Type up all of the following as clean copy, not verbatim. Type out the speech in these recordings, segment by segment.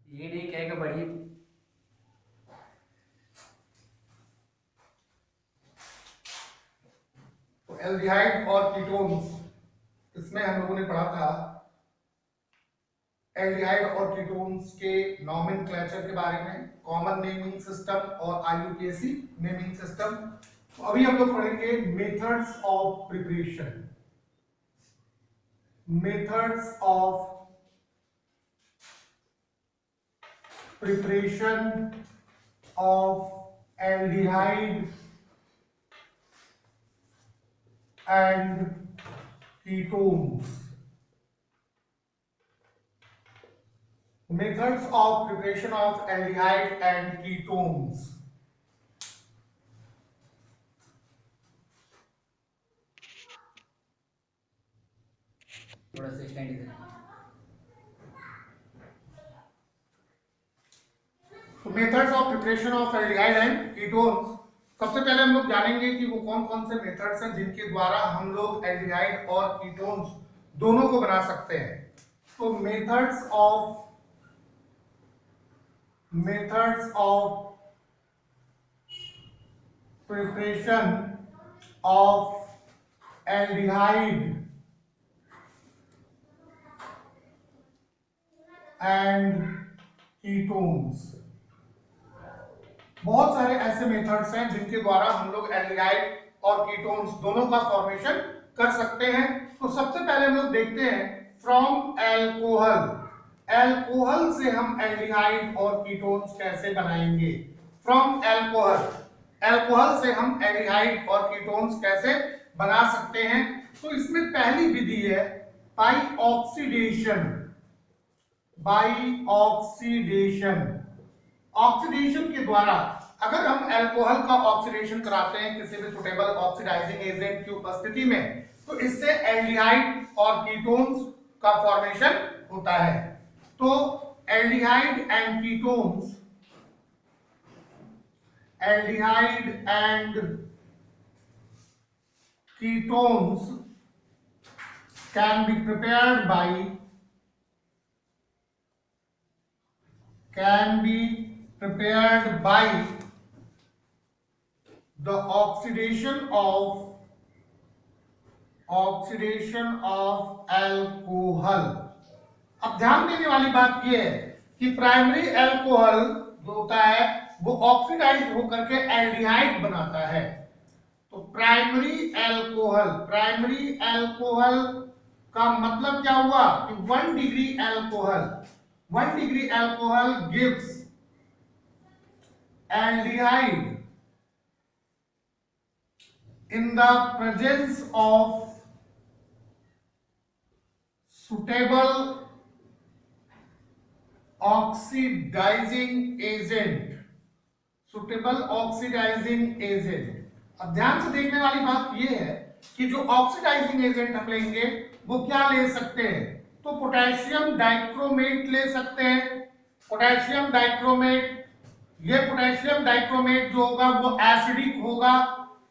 ये नहीं कहेगा बड़ी। तो एल्डिहाइड और कीटोन्स, इसमें हम लोगों ने पढ़ा था एल्डिहाइड और कीटोन्स के नॉमेनक्लेचर के बारे में, कॉमन नेमिंग सिस्टम और आईयूपीएसी नेमिंग सिस्टम। तो अभी हम लोग पढ़ेंगे methods of preparation. Methods of preparation of aldehyde and ketones. Methods of preparation of aldehyde and ketones. थोड़ा सा स्टैंड इधर। So methods of preparation of aldehyde and ketones. सबसे पहले हम लोग जानेंगे कि वो कौन कौन से मेथड्स हैं जिनके द्वारा हम लोग एल्डिहाइड और कीटोन्स दोनों को बना सकते हैं। तो methods of preparation of aldehyde and ketones। बहुत सारे ऐसे मेथड्स हैं जिनके द्वारा हम लोग एल्डिहाइड और कीटोन्स दोनों का फॉर्मेशन कर सकते हैं। तो सबसे पहले हम लोग देखते हैं फ्रॉम एल्कोहल। एल्कोहल से हम एल्डिहाइड और कीटोन्स कैसे बनाएंगे। फ्रॉम एल्कोहल, एल्कोहल से हम एल्डिहाइड और कीटोन्स कैसे बना सकते हैं। तो इसमें पहली विधि है by oxidation. By oxidation, oxidation के द्वारा अगर हम एल्कोहल का ऑक्सीडेशन कराते हैं किसी भी सुटेबल ऑक्सीडाइजिंग एजेंट की उपस्थिति में, तो इससे एल्डिहाइड और कीटोन्स का फॉर्मेशन होता है। तो aldehyde and ketones, aldehyde and ketones can be prepared by the oxidation of alcohol। अब ध्यान देने वाली बात यह है कि प्राइमरी एल्कोहल जो होता है वो ऑक्सीडाइज होकर के एल्डिहाइड बनाता है। तो प्राइमरी एल्कोहल का मतलब क्या हुआ कि 1 degree alcohol gives aldehyde in the presence of suitable oxidizing agent। अब ध्यान से देखने वाली बात यह है कि जो ऑक्सीडाइजिंग एजेंट हम लेंगे वो क्या ले सकते हैं। तो पोटेशियम डाइक्रोमेट ले सकते हैं। पोटेशियम डाइक्रोमेट, ये पोटेशियम डाइक्रोमेट जो होगा वो एसिडिक होगा,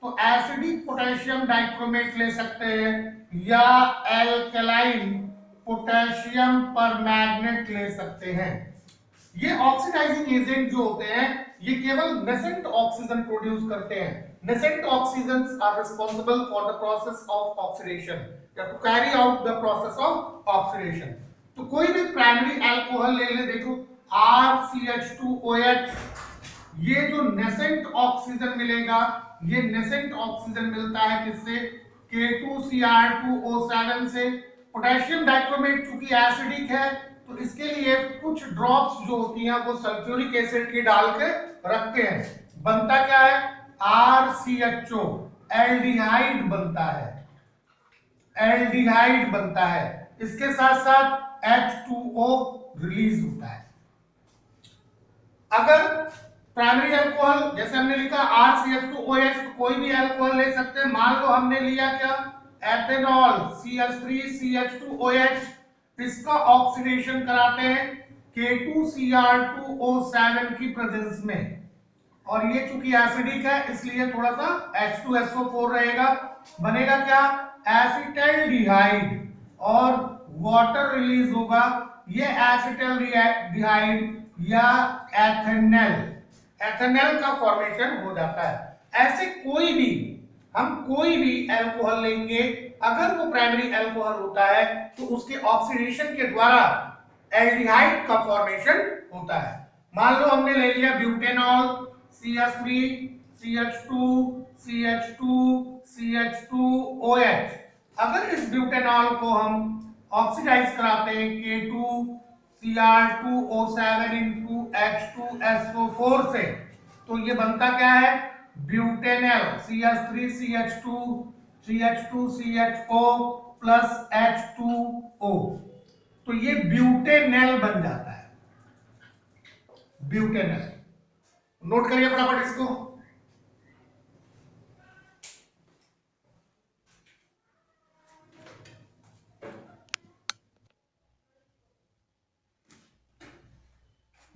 तो एसिडिक पोटेशियम डाइक्रोमेट ले सकते हैं, या एल्कलाइन पोटेशियम परमैंगनेट ले सकते हैं। ये ऑक्सीडाइजिंग एजेंट जो होते हैं ये केवल नेसेंट ऑक्सीजन प्रोड्यूस करते हैं। Nascent oxygens are responsible for the process of oxidation, या to carry out the process of oxidation. तो कोई भी प्राइमरी अल्कोहल ले ले, देखो RCH2OH, ये जो नेसेंट ऑक्सीजन मिलेगा, ये नेसेंट ऑक्सीजन मिलता है किससे, K2Cr2O7 से। पोटेशियम डाइक्रोमेट चूंकि एसिडिक है तो इसके लिए कुछ ड्रॉप्स जो होती हैं वो सल्फ्यूरिक एसिड की डाल के रखते हैं। बनता क्या है, RCHO, एल्डिहाइड बनता है। इसके साथ साथ H2O रिलीज होता है। अगर प्राइमरी अल्कोहल जैसे हमने लिखा RCH2OH, तो कोई भी अल्कोहल ले सकते हैं। मान लो हमने लिया क्या, एथेनॉल CH3CH2OH, इसका ऑक्सीडेशन कराते हैं K2Cr2O7 की प्रेजेंस में, और ये चूंकि एसिडिक है इसलिए थोड़ा सा H2SO4 रहेगा। बनेगा क्या, एसिटल्डिहाइड, और वाटर रिलीज होगा। ये एसिटल्डिहाइड या एथेनल, एथेनल का फॉर्मेशन हो जाता है। ऐसे कोई भी हम कोई भी अल्कोहल लेंगे, अगर वो प्राइमरी अल्कोहल होता है तो उसके ऑक्सीडेशन के द्वारा एल्डिहाइड का फॉर्मेशन होता है। मान लो हमने ले लिया butanol, CH3 CH2 CH2 CH2OH। अगर इस ब्यूटेनॉल को हम ऑक्सीडाइज कराते हैं K2 Cr2O7 into H2SO4 से, तो ये बनता क्या है? Butanol CH3 CH2 CH2 CHO plus H2O, तो ये ब्यूटेनॉल बन जाता है, ब्यूटेनॉल। नोट करिए फटाफट इसको।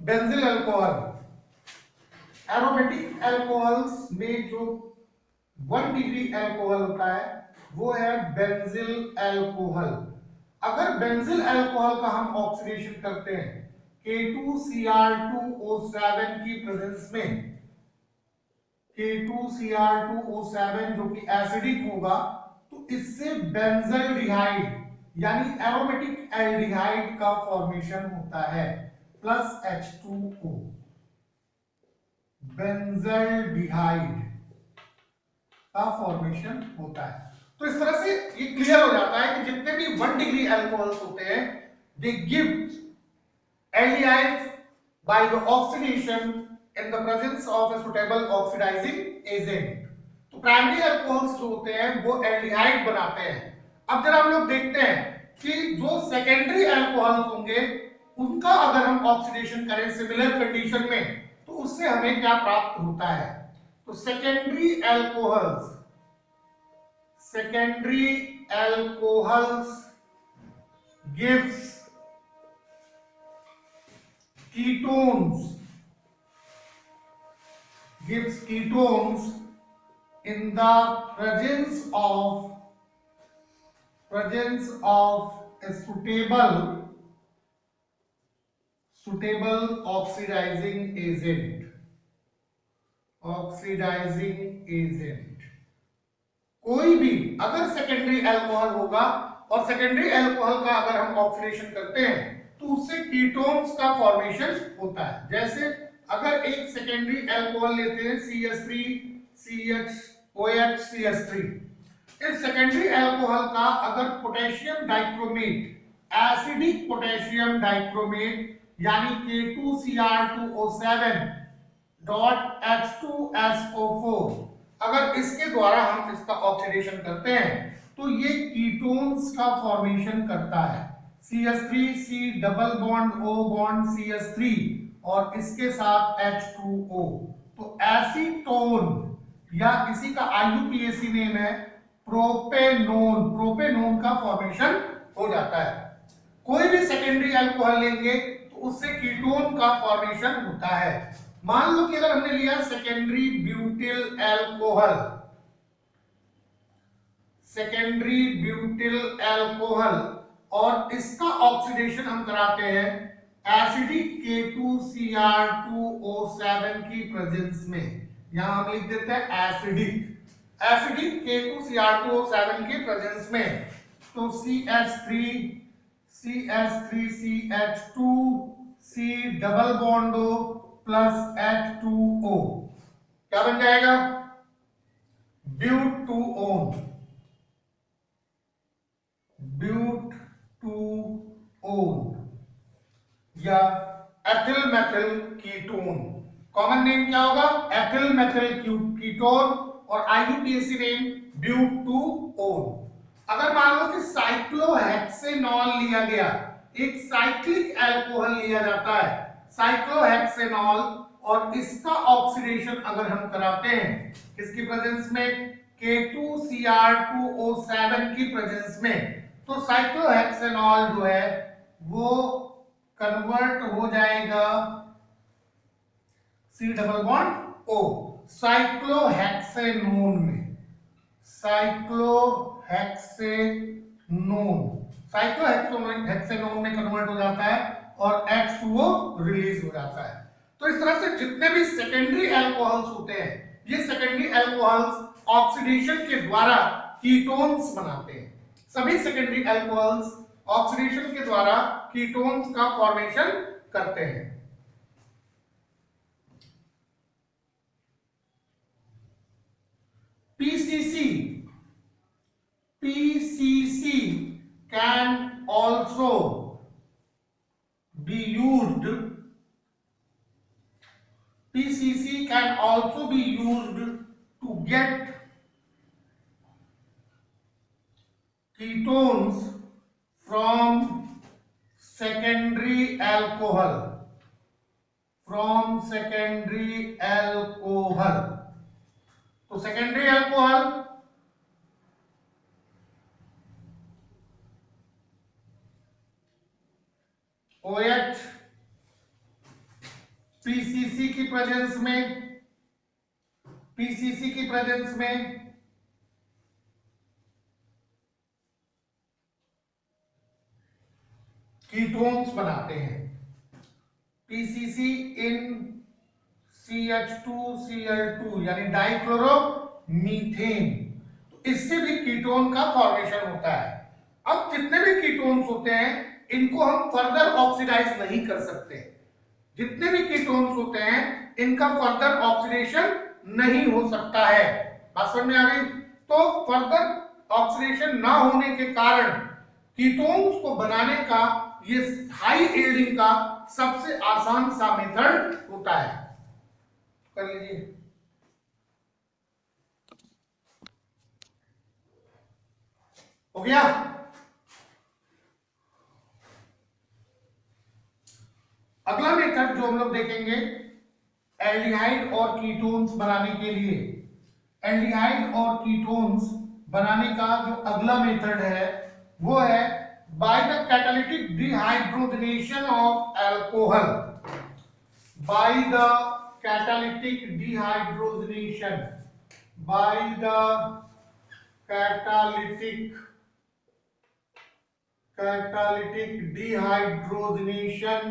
बेंजिल अल्कोहल, एरोमेटिक अल्कोहल्स में जो 1 डिग्री अल्कोहल होता है वो है बेंजिल अल्कोहल। अगर बेंजिल अल्कोहल का हम ऑक्सीडेशन करते हैं K2Cr2O7 की प्रेजेंस में, K2Cr2O7 जो कि एसिडिक होगा, तो इससे बेंजल्डिहाइड यानी एरोमेटिक एल्डिहाइड का फॉर्मेशन होता है प्लस H2O, बेंजल्डिहाइड का फॉर्मेशन होता है। तो इस तरह से ये क्लियर हो जाता है कि जितने भी 1 डिग्री अल्कोहल्स होते हैं they give aldehydes by the oxidation in the presence of a suitable oxidizing agent। तो प्राइमरी अल्कोहल्स जो होते हैं वो एल्डिहाइड बनाते हैं। अब जरा हम लोग देखते हैं कि जो सेकेंडरी अल्कोहल्स होंगे उनका अगर हम ऑक्सीडेशन करें सिमिलर कंडीशन में तो उससे हमें क्या प्राप्त होता है। तो secondary alcohols gives ketones in the presence of a suitable oxidizing agent। कोई भी अगर सेकेंडरी अल्कोहल होगा और सेकेंडरी अल्कोहल का अगर हम ऑक्सीडेशन करते हैं तो उससे कीटोन्स का फॉर्मेशन होता है। जैसे अगर एक सेकेंडरी अल्कोहल लेते हैं CH3 CHOH CH3, इस सेकेंडरी अल्कोहल का अगर potassium dichromate, acidic potassium dichromate यानी K2Cr2O7 डॉट H2SO4, अगर इसके द्वारा हम इसका ऑक्सीडेशन करते हैं तो ये कीटोन्स का फॉर्मेशन करता है। CH3 C double bond O bond CH3 और इसके साथ H2O, तो एसीटोन या इसी का IUPAC नेम है प्रोपेनोन, प्रोपेनोन का फॉर्मेशन हो जाता है। कोई भी सेकेंडरी अल्कोहल लेंगे तो उससे कीटोन का फॉर्मेशन होता है। मान लो कि अगर हमने लिया सेकेंडरी ब्यूटिल अल्कोहल और इसका ऑक्सीडेशन हम कराते हैं एसिडिक K2Cr2O7 की प्रेजेंस में। यहां हम लिख देते हैं एसिडिक K2Cr2O7 की प्रेजेंस में, तो CH3 CH2 C double bond O plus H2O क्या बन जाएगा? ब्यूटूओन या ethyl methyl ketone. Common name क्या होगा? एथिल मेथिल कीटोन और IUPAC नेम ब्यूटूओन। अगर मान लो कि साइक्लोहेक्सेनॉल लिया गया, एक साइक्लिक अल्कोहल लिया जाता है साइक्लोहेक्सेनॉल, और इसका ऑक्सीडेशन अगर हम कराते हैं किसकी प्रेजेंस में? K2Cr2O7 की प्रेजेंस में, तो साइक्लोहेक्सेनॉल जो है वो कन्वर्ट हो जाएगा C double bond O cyclohexanone में, साइक्लोहेक्सेनोन में कन्वर्ट हो जाता है और H2O रिलीज हो जाता है। तो इस तरह से जितने भी सेकेंडरी अल्कोहल्स होते हैं, ये सेकेंडरी अल्कोहल्स ऑक्सीडेशन के द्वारा कीटोन्स बनाते हैं। सभी सेकेंडरी अल्कोहल्स ऑक्सीडेशन के द्वारा कीटोन्स का फॉर्मेशन करते हैं। PCC can also be used. PCC can also be used to get ketones from secondary alcohol. From secondary alcohol. तो सेकेंडरी अल्कोहल OH PCC की प्रेजेंस में कीटोन्स बनाते हैं। PCC इन CH2Cl2 यानी डाइक्लोरोमीथेन, तो इससे भी कीटोन का फॉर्मेशन होता है। अब जितने भी कीटोन्स होते हैं इनको हम फर्दर ऑक्सीडाइज नहीं कर सकते। जितने भी कीटोन्स होते हैं इनका फर्दर ऑक्सीडेशन नहीं हो सकता है। बात समझ में आ गई? तो फर्दर ऑक्सीडेशन ना होने के कारण कीटोन्स को बनाने का ये हाई यील्डिंग का सबसे आसान सा मेथड होता है। कर लीजिए। हो गया? अगला मेथड जो हम लोग देखेंगे एल्डिहाइड और कीटोन्स बनाने के लिए, एल्डिहाइड और कीटोन्स बनाने का जो अगला मेथड है वो है by the catalytic dehydrogenation of alcohol. By the catalytic dehydrogenation, by the catalytic dehydrogenation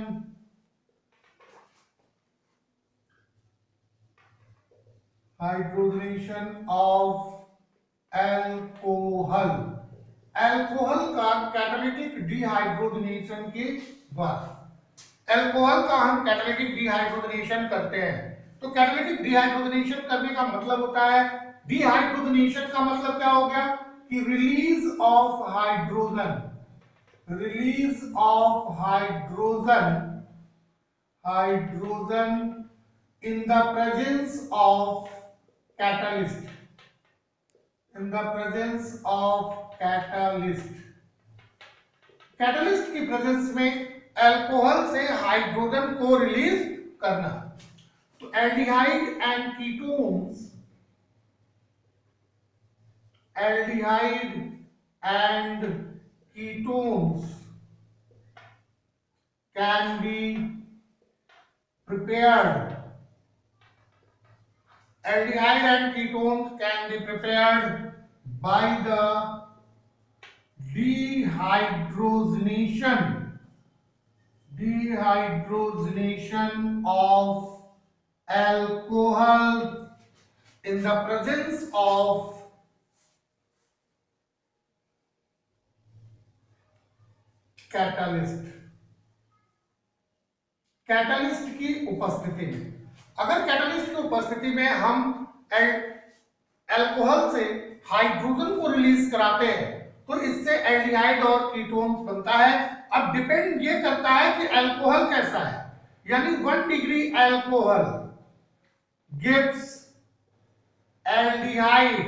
of alcohol, alcohol का कैटालिटिक डिहाइड्रोजनेशन के द्वारा। अल्कोहल का हम कैटालिटिक डिहाइड्रोजनेशन करते हैं। तो कैटालिटिक डिहाइड्रोजनेशन करने का मतलब होता है, डिहाइड्रोजनेशन का मतलब क्या हो गया कि release of hydrogen, release of hydrogen in the presence of catalyst, in the presence of catalyst. Catalyst की प्रेजेंस में अल्कोहल से हाइड्रोजन को रिलीज करना। तो aldehyde and ketones, aldehyde and ketones can be prepared, aldehyde and ketones can be prepared by the dehydrogenation of alcohol in the presence of catalyst, catalyst की उपस्थिति में। अगर कैटलिस्ट की उपस्थिति में हम अल्कोहल से हाइड्रोजन को रिलीज कराते हैं तो इससे एल्डिहाइड और कीटोन्स बनता है। अब डिपेंड ये करता है कि अल्कोहल कैसा है, यानी 1 degree alcohol gives aldehyde,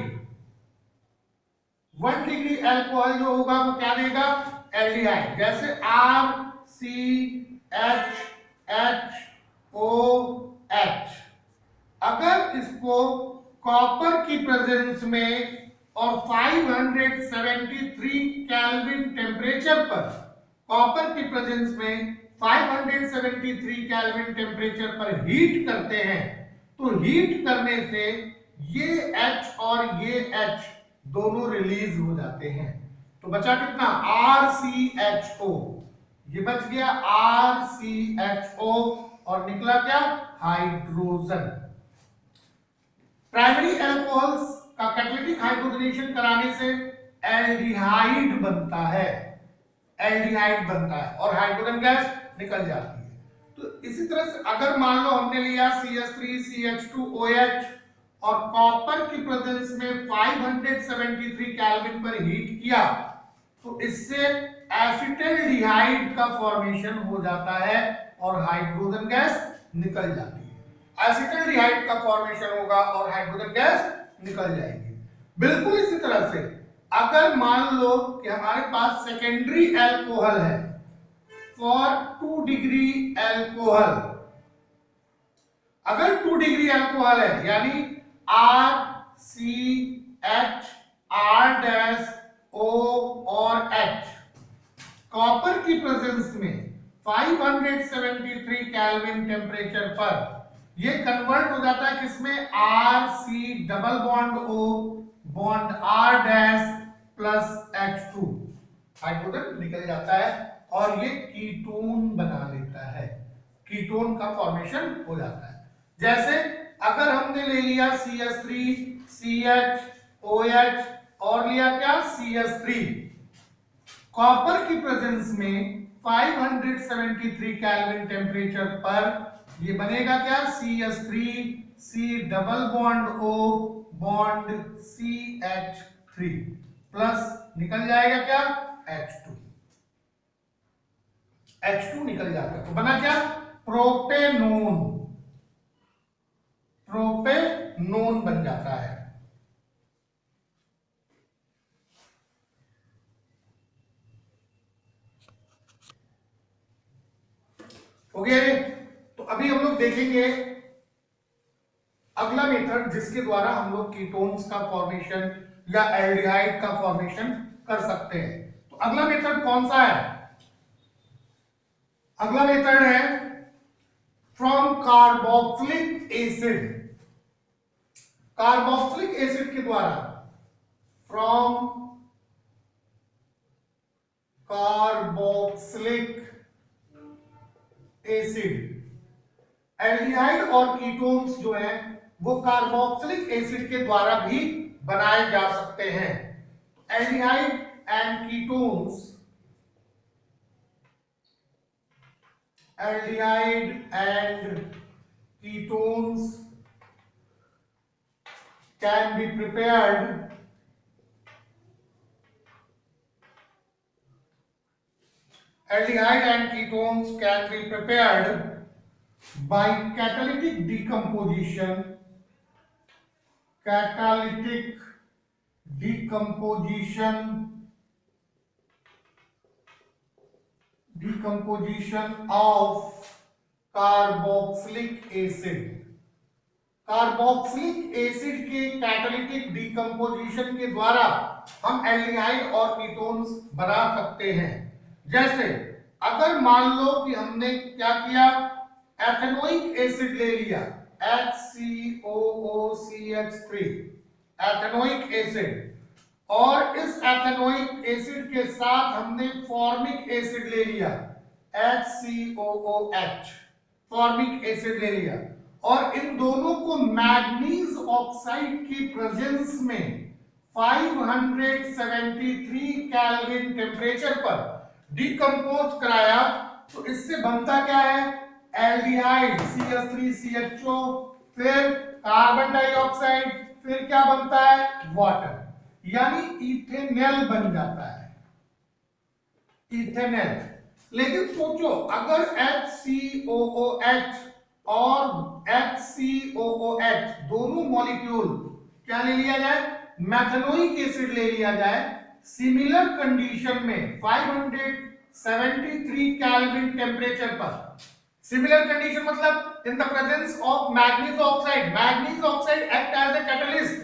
1 degree alcohol जो होगा वो क्या देगा, एल्डिहाइड। जैसे RCHHOH। अगर इसको कॉपर की प्रेजेंस में और 573 केल्विन टेम्परेचर पर, कॉपर की प्रेजेंस में 573 केल्विन टेम्परेचर पर हीट करते हैं तो हीट करने से ये H और ये H दोनों रिलीज हो जाते हैं। तो बचा कितना, RCHO। ये बच गया RCHO और निकला क्या, हाइड्रोजन। प्राइमरी अल्कोहल्स का कैटालिटिक हाइड्रोजनेशन कराने से एल्डिहाइड बनता है, एल्डिहाइड बनता है और हाइड्रोजन गैस निकल जाती है। तो इसी तरह से अगर मान लो हमने लिया CH3CH2OH और कॉपर की प्रेजेंस में 573 केल्विन पर हीट किया तो इससे एसिटल्डिहाइड का फॉर्मेशन हो जाता है और हाइड्रोजन गैस निकल जाती है। एसिटल्डिहाइड का फॉर्मेशन होगा और हाइड्रोजन गैस निकल जाएगी। बिल्कुल इसी तरह से अगर मान लो कि हमारे पास सेकेंडरी अल्कोहल है फॉर 2 डिग्री अल्कोहल, अगर 2 डिग्री अल्कोहल है यानी RCH, R-O और H, कॉपर की प्रेजेंस में 573 केल्विन टेम्परेचर पर ये कन्वर्ट हो जाता है किसमें, RC double bond O bond R dash plus H2, hydrogen निकल जाता है और ये कीटोन बना लेता है, कीटोन का फॉर्मेशन हो जाता है। जैसे अगर हमने ले लिया CH3 CH और लिया क्या CH3, कॉपर की प्रेजेंस में 573 केल्विन टेम्परेचर पर ये बनेगा क्या, CH3 C double bond O bond CH3 plus निकल जाएगा क्या, H2, H2 निकल जाता है तो बना क्या, प्रोपेनोन, प्रोपेनोन बन जाता है। हो गया ये। तो अभी हम लोग देखेंगे अगला मेथड जिसके द्वारा हम लोग कीटोन्स का फॉर्मेशन या एल्डिहाइड का फॉर्मेशन कर सकते हैं। तो अगला मेथड कौन सा है, अगला मेथड है from carboxylic acid, carboxylic acid के द्वारा, फ्रॉम कार्बोक्सिलिक एसिड, एल्डिहाइड और कीटोन्स जो है वो कार्बोक्सिलिक एसिड के द्वारा भी बनाए जा सकते हैं। Aldehyde and ketones, aldehyde and ketones can be prepared aldehyde and ketones can be prepared by catalytic decomposition, catalytic decomposition of carboxylic acid, carboxylic acid के कैटालिटिक डिकम्पोजिशन के द्वारा हम एल्डिहाइड और कीटोन्स बना सकते हैं। जैसे अगर मान लो कि हमने क्या किया, एथेनोइक एसिड ले लिया HCOOCH3, एथेनोइक एसिड, और इस एथेनोइक एसिड के साथ हमने फॉर्मिक एसिड ले लिया HCOOH, फॉर्मिक एसिड ले लिया, और इन दोनों को मैग्नीज ऑक्साइड की प्रेजेंस में 573 केल्विन टेम्परेचर पर डिकम्पोज कराया तो इससे बनता क्या है, एल्डिहाइड CH3CHO, फिर कार्बन डाइऑक्साइड, फिर क्या बनता है, वाटर, यानी इथेनॉल बन जाता है, इथेनॉल। लेकिन सोचो अगर HCOOH और HCOOH दोनों मॉलिक्यूल क्या ले लिया जाए, मैथेनोइक एसिड ले लिया जाए, सिमिलर कंडीशन में 573 केल्विन टेम्परेचर पर, सिमिलर कंडीशन मतलब in the presence of manganese oxide, manganese oxide act as a catalyst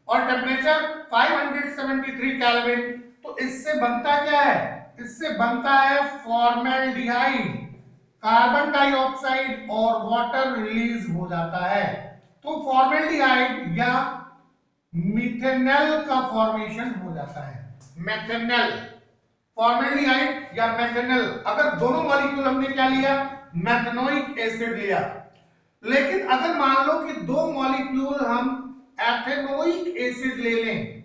और टेम्परेचर 573 केल्विन, तो इससे बनता क्या है, इससे बनता है फॉर्मेल्डिहाइड, कार्बन डाइऑक्साइड और वाटर रिलीज हो जाता है, तो फॉर्मेल्डिहाइड या मिथेनॉल का फॉर्मेशन हो जाता है, मेथेनॉल फॉर्मेल्डिहाइड या मेथेनॉल, अगर दोनों मॉलिक्यूल हमने क्या लिया, मेथेनोइक एसिड लिया। लेकिन अगर मान लो कि दो मॉलिक्यूल हम एथेनोइक एसिड ले लें,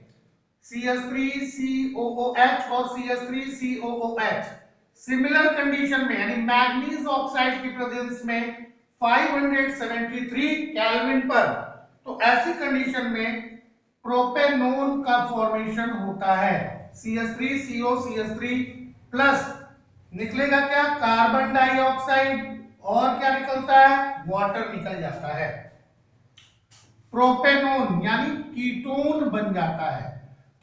CH3COOH और CH3COOH, सिमिलर कंडीशन में यानी मैग्नीज ऑक्साइड की प्रेजेंस में 573 केल्विन पर, तो ऐसी कंडीशन में प्रोपेनोन का फॉर्मेशन होता है। CH3CO CH3 प्लस निकलेगा क्या, कार्बन डाइऑक्साइड, और क्या निकलता है, वाटर निकल जाता है। प्रोपेनोन यानी कीटोन बन जाता है।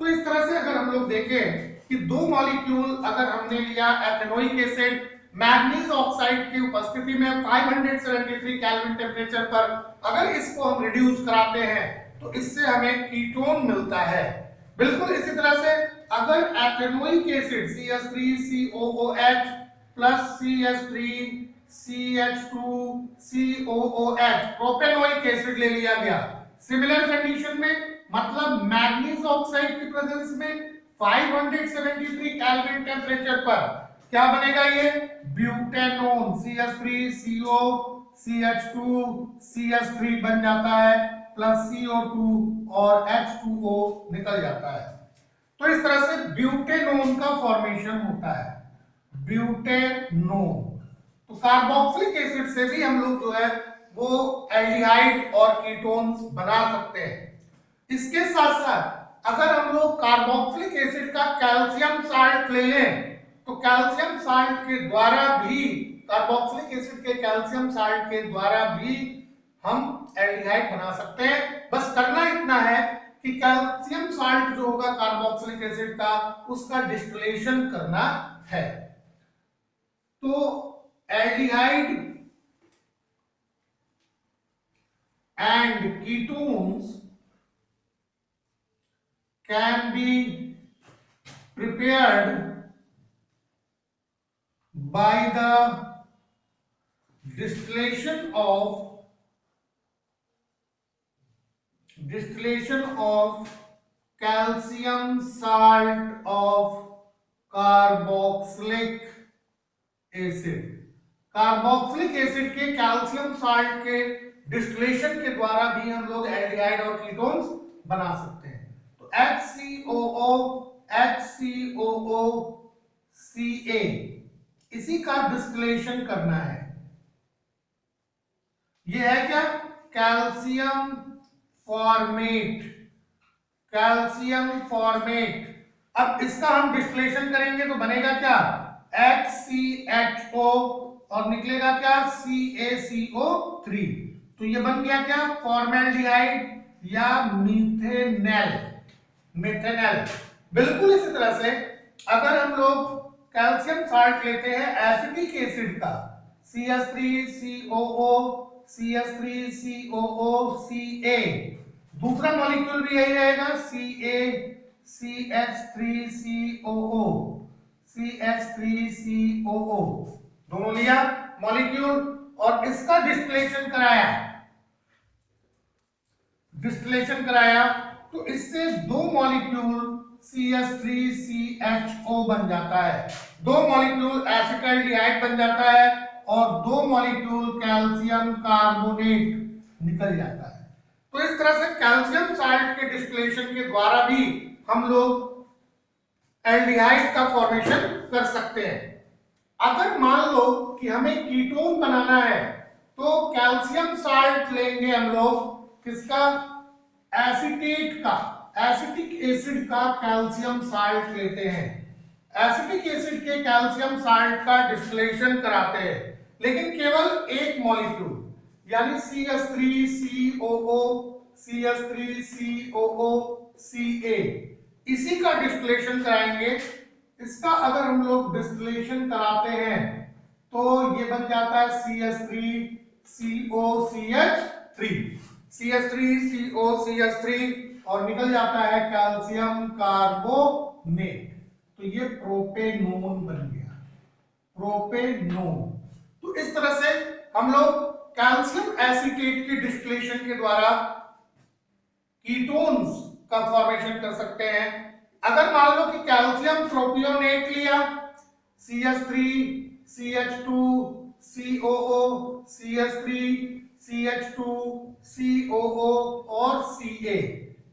तो इस तरह से अगर हम लोग देखें कि दो मॉलिक्यूल अगर हमने लिया एथेनोइक एसिड मैग्नीज ऑक्साइड की उपस्थिति में 573 केल्विन टेम्परेचर पर, अगर इसको हम रिड्यूस कराते हैं तो इससे हमें कीटोन मिलता है। बिल्कुल इसी तरह से अगर ethanoic acid CH3COOH plus CH3CH2COOH propanoic acid ले लिया गया, सिमिलर कंडीशन में मतलब मैग्नीज ऑक्साइड की प्रेजेंस में 573 केल्विन टेम्परेचर पर क्या बनेगा, ये ब्यूटेनोन CH3CO CH2 CH3 बन जाता है, प्लस CO2 और H2O निकल जाता है। तो इस तरह से ब्यूटेनोन का फॉर्मेशन होता है, ब्यूटेनोन। तो कार्बोक्सिलिक एसिड से भी हम लोग जो है वो एल्डिहाइड और कीटोन्स बना सकते हैं। इसके साथ साथ अगर हम लोग कार्बोक्सिलिक एसिड का कैल्शियम साल्ट ले लें तो कैल्शियम साल्ट के द्वारा भी, कार्बोक्सिलिक एसिड के कैल्शियम साल्ट के द्वारा भी हम एल्डिहाइड बना सकते हैं। बस करना इतना है कि कैल्शियम साल्ट जो होगा कार्बोक्सिलिक एसिड का, उसका डिस्टिलेशन करना है। तो aldehyde and ketones can be prepared by the distillation of calcium salt of carboxylic acid। Carboxylic acid के कैल्शियम साल्ट के डिस्टिलेशन के द्वारा भी हम लोग एल्डिहाइड और कीटोन्स बना सकते हैं। HCOO HCOOCA इसी का डिस्टिलेशन करना है। ये है क्या, कैल्शियम फॉर्मेट, कैल्शियम फॉर्मेट। अब इसका हम डिस्टिलेशन करेंगे तो बनेगा क्या, HCHO और निकलेगा क्या, CaCO3। तो ये बन गया क्या, फॉर्मेल्डिहाइड या मीथेनॉल, मेथेनॉल। बिल्कुल इसी तरह से अगर हम लोग कैल्शियम साल्ट लेते हैं एसिटिक एसिड का, CH3COO CH3COOCA, दूसरा मॉलिक्यूल भी यही रहेगा CH3COO CH3COO, दोनों लिया मॉलिक्यूल और इसका डिस्टिलेशन कराया तो इससे दो मॉलिक्यूल CH3CHO बन जाता है, दो मॉलिक्यूल एसिटाल्डिहाइड बन जाता है और दो मॉलिक्यूल कैल्शियम कार्बोनेट निकल जाता है। तो इस तरह से कैल्शियम साल्ट के डिस्टिलेशन के द्वारा भी हम लोग एल्डिहाइड का फॉर्मेशन कर सकते हैं। अगर मान लो कि हमें कीटोन बनाना है तो कैल्शियम साल्ट लेंगे हम लोग, किसका, एसिटेट का, एसिटिक एसिड का कैल्शियम साल्ट लेते हैं। एसिटिक एसिड के कैल्शियम साल्ट का डिस्टिलेशन कराते हैं, लेकिन केवल एक मॉलिक्यूल यानी CH3COO CH3COOCA इसी का डिस्टिलेशन कराएंगे। इसका अगर हम लोग डिस्टिलेशन कराते हैं तो ये बन जाता है CH3COCH3 और निकल जाता है कैल्शियम कार्बोनेट। तो ये प्रोपेनोन बन गया, प्रोपेनोन। तो इस तरह से हम लोग कैल्शियम एसिटेट के डिस्टिलेशन के द्वारा कीटोन्स का फॉर्मेशन कर सकते हैं। अगर मान लो कि कैल्शियम प्रोपियोनेट लिया, CH3 CH2 COO CH3 CH2 COO और Ca,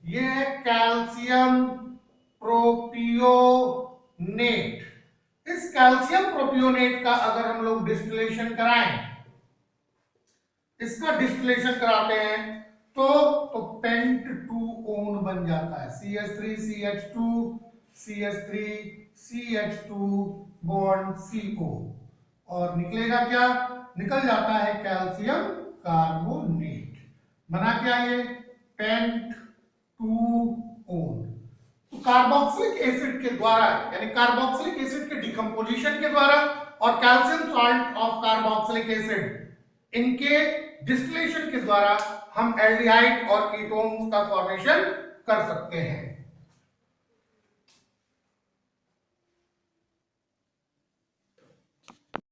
ये है कैल्शियम प्रोपियोनेट। इस कैल्शियम प्रोपियोनेट का अगर हम लोग डिस्टिलेशन कराएं, इसका डिस्टिलेशन कराते हैं तो पेंट 2 बन जाता है, CH3 CH2 CH3 CH2 bond CO, और निकलेगा क्या, निकल जाता है कैल्शियम कार्बोनेट। बना क्या ये, पेंट 2। तो कार्बोक्सिलिक एसिड के द्वारा, यानी कार्बोक्सिलिक एसिड के डिकम्पोजिशन के द्वारा और calcium salt of carboxylic acid, इनके डिस्टिलेशन के द्वारा हम एल्डिहाइड और कीटोन का फॉर्मेशन कर सकते हैं।